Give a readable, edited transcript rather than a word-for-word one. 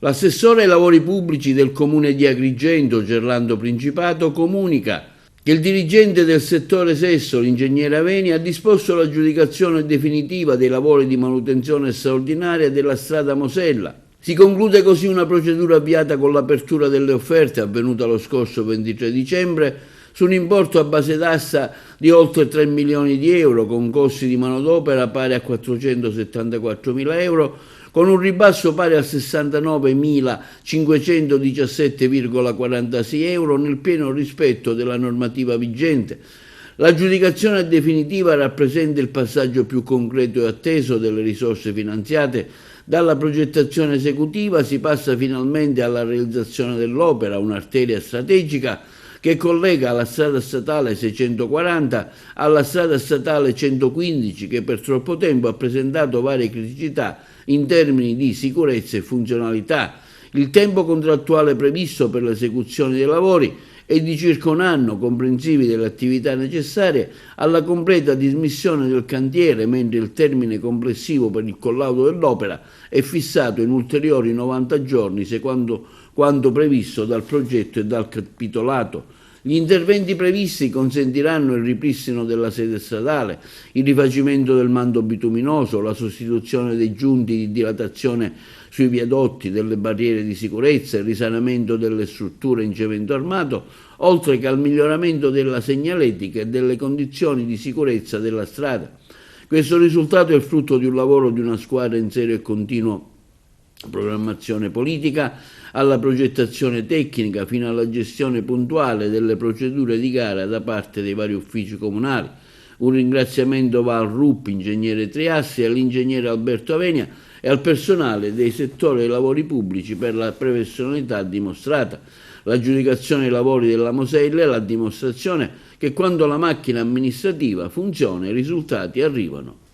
L'assessore ai lavori pubblici del comune di Agrigento, Gerlando Principato, comunica che il dirigente del settore sesso, l'ingegnere Aveni, ha disposto l'aggiudicazione definitiva dei lavori di manutenzione straordinaria della strada Mosella. Si conclude così una procedura avviata con l'apertura delle offerte avvenuta lo scorso 23 dicembre su un importo a base d'asta di oltre 3 milioni di euro, con costi di manodopera pari a 474 mila euro, con un ribasso pari a 69.517,46 euro nel pieno rispetto della normativa vigente. L'aggiudicazione definitiva rappresenta il passaggio più concreto e atteso delle risorse finanziate. Dalla progettazione esecutiva si passa finalmente alla realizzazione dell'opera, un'arteria strategica che collega la strada statale 640 alla strada statale 115, che per troppo tempo ha presentato varie criticità in termini di sicurezza e funzionalità. Il tempo contrattuale previsto per l'esecuzione dei lavori è di circa un anno, comprensivi delle attività necessarie alla completa dismissione del cantiere, mentre il termine complessivo per il collaudo dell'opera è fissato in ulteriori 90 giorni, secondo quanto previsto dal progetto e dal capitolato. Gli interventi previsti consentiranno il ripristino della sede stradale, il rifacimento del manto bituminoso, la sostituzione dei giunti di dilatazione sui viadotti, delle barriere di sicurezza, il risanamento delle strutture in cemento armato, oltre che al miglioramento della segnaletica e delle condizioni di sicurezza della strada. Questo risultato è il frutto di un lavoro di una squadra in serio e continuo programmazione politica, alla progettazione tecnica, fino alla gestione puntuale delle procedure di gara da parte dei vari uffici comunali. Un ringraziamento va al RUP, ingegnere Triassi, all'ingegnere Alberto Avenia e al personale dei settori dei lavori pubblici per la professionalità dimostrata. L'aggiudicazione dei lavori della Mosella è la dimostrazione che quando la macchina amministrativa funziona i risultati arrivano.